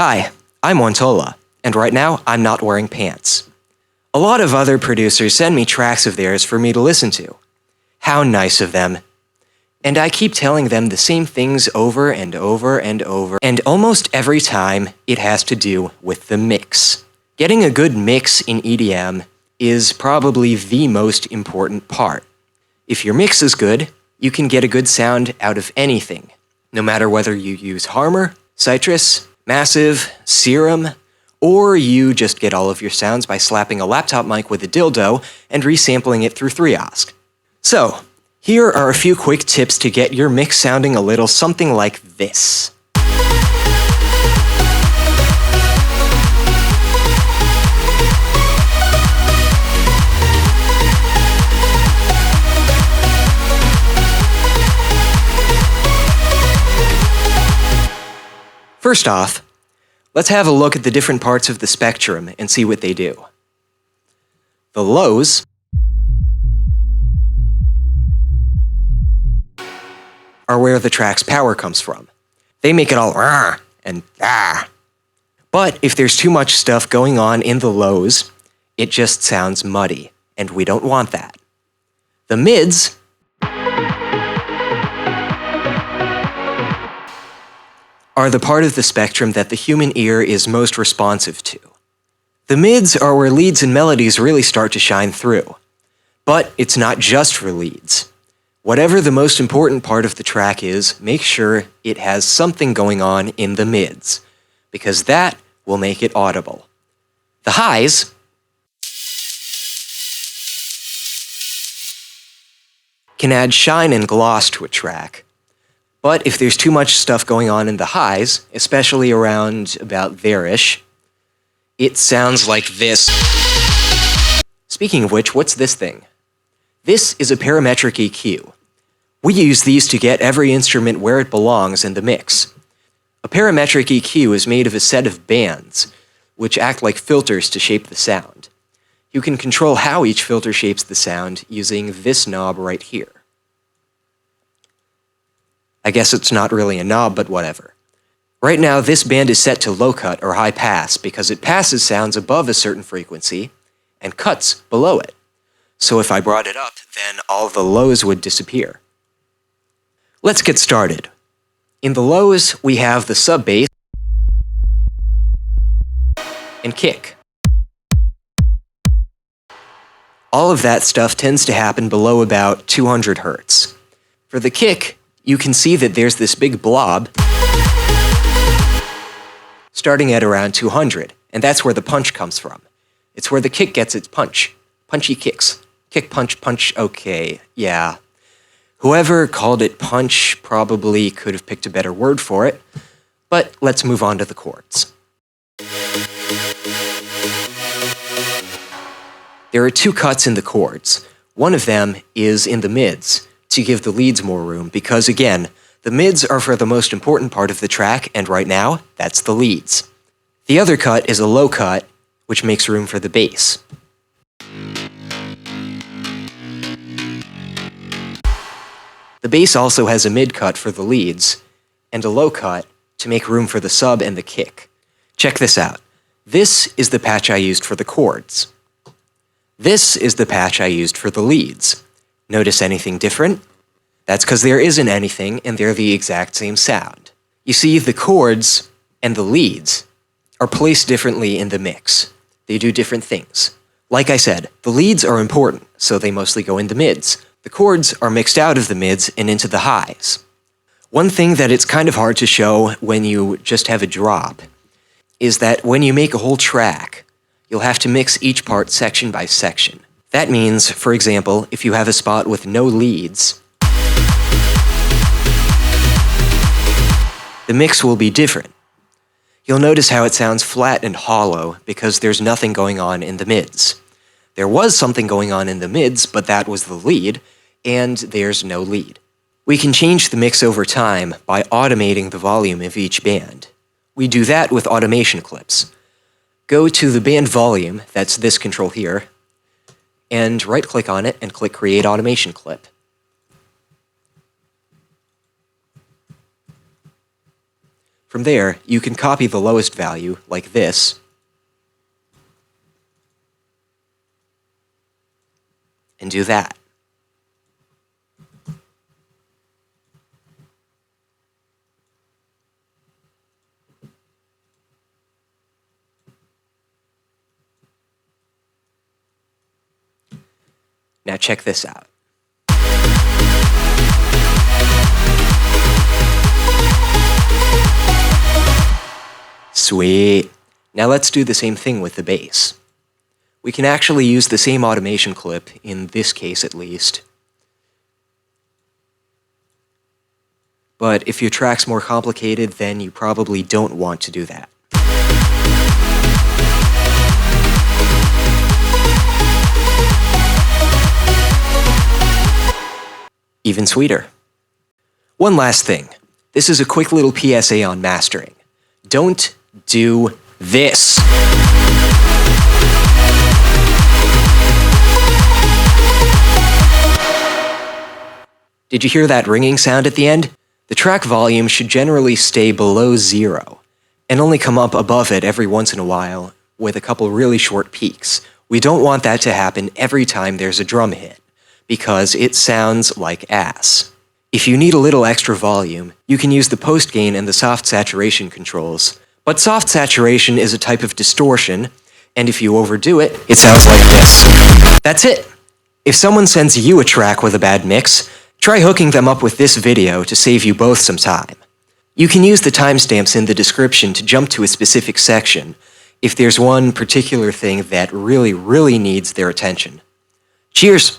Hi, I'm Wantola, and right now I'm not wearing pants. A lot of other producers send me tracks of theirs for me to listen to. How nice of them. And I keep telling them the same things over and over and over, and almost every time it has to do with the mix. Getting a good mix in EDM is probably the most important part. If your mix is good, you can get a good sound out of anything, no matter whether you use Harmor, Citrus, Massive, Serum, or you just get all of your sounds by slapping a laptop mic with a dildo and resampling it through 3OSC. So, here are a few quick tips to get your mix sounding a little something like this. First off, let's have a look at the different parts of the spectrum and see what they do. The lows are where the track's power comes from. They make it all rah and ah. But if there's too much stuff going on in the lows, it just sounds muddy, and we don't want that. The mids are the part of the spectrum that the human ear is most responsive to. The mids are where leads and melodies really start to shine through. But it's not just for leads. Whatever the most important part of the track is, make sure it has something going on in the mids, because that will make it audible. The highs can add shine and gloss to a track. But if there's too much stuff going on in the highs, especially around about there-ish, it sounds like this. Speaking of which, what's this thing? This is a parametric EQ. We use these to get every instrument where it belongs in the mix. A parametric EQ is made of a set of bands, which act like filters to shape the sound. You can control how each filter shapes the sound using this knob right here. I guess it's not really a knob, but whatever. Right now, this band is set to low cut or high pass because it passes sounds above a certain frequency and cuts below it. So if I brought it up, then all the lows would disappear. Let's get started. In the lows, we have the sub bass and kick. All of that stuff tends to happen below about 200 Hz. For the kick, you can see that there's this big blob starting at around 200, and that's where the punch comes from. It's where the kick gets its punch. Punchy kicks. Kick, punch, punch, okay, yeah. Whoever called it punch probably could have picked a better word for it, but let's move on to the chords. There are two cuts in the chords. One of them is in the mids, to give the leads more room, because again, the mids are for the most important part of the track, and right now, that's the leads. The other cut is a low cut, which makes room for the bass. The bass also has a mid cut for the leads, and a low cut to make room for the sub and the kick. Check this out. This is the patch I used for the chords. This is the patch I used for the leads. Notice anything different? That's because there isn't anything, and they're the exact same sound. You see, the chords and the leads are placed differently in the mix. They do different things. Like I said, the leads are important, so they mostly go in the mids. The chords are mixed out of the mids and into the highs. One thing that it's kind of hard to show when you just have a drop is that when you make a whole track, you'll have to mix each part section by section. That means, for example, if you have a spot with no leads, the mix will be different. You'll notice how it sounds flat and hollow because there's nothing going on in the mids. There was something going on in the mids, but that was the lead, and there's no lead. We can change the mix over time by automating the volume of each band. We do that with automation clips. Go to the band volume, that's this control here, and right-click on it and click Create Automation Clip. From there, you can copy the lowest value, like this, and do that. Now check this out. Sweet. Now let's do the same thing with the bass. We can actually use the same automation clip, in this case at least. But if your track's more complicated, then you probably don't want to do that. Even sweeter. One last thing. This is a quick little PSA on mastering. Don't do this. Did you hear that ringing sound at the end? The track volume should generally stay below 0, and only come up above it every once in a while, with a couple really short peaks. We don't want that to happen every time there's a drum hit, because it sounds like ass. If you need a little extra volume, you can use the post gain and the soft saturation controls. But soft saturation is a type of distortion, and if you overdo it, it sounds like this. That's it! If someone sends you a track with a bad mix, try hooking them up with this video to save you both some time. You can use the timestamps in the description to jump to a specific section if there's one particular thing that really needs their attention. Cheers!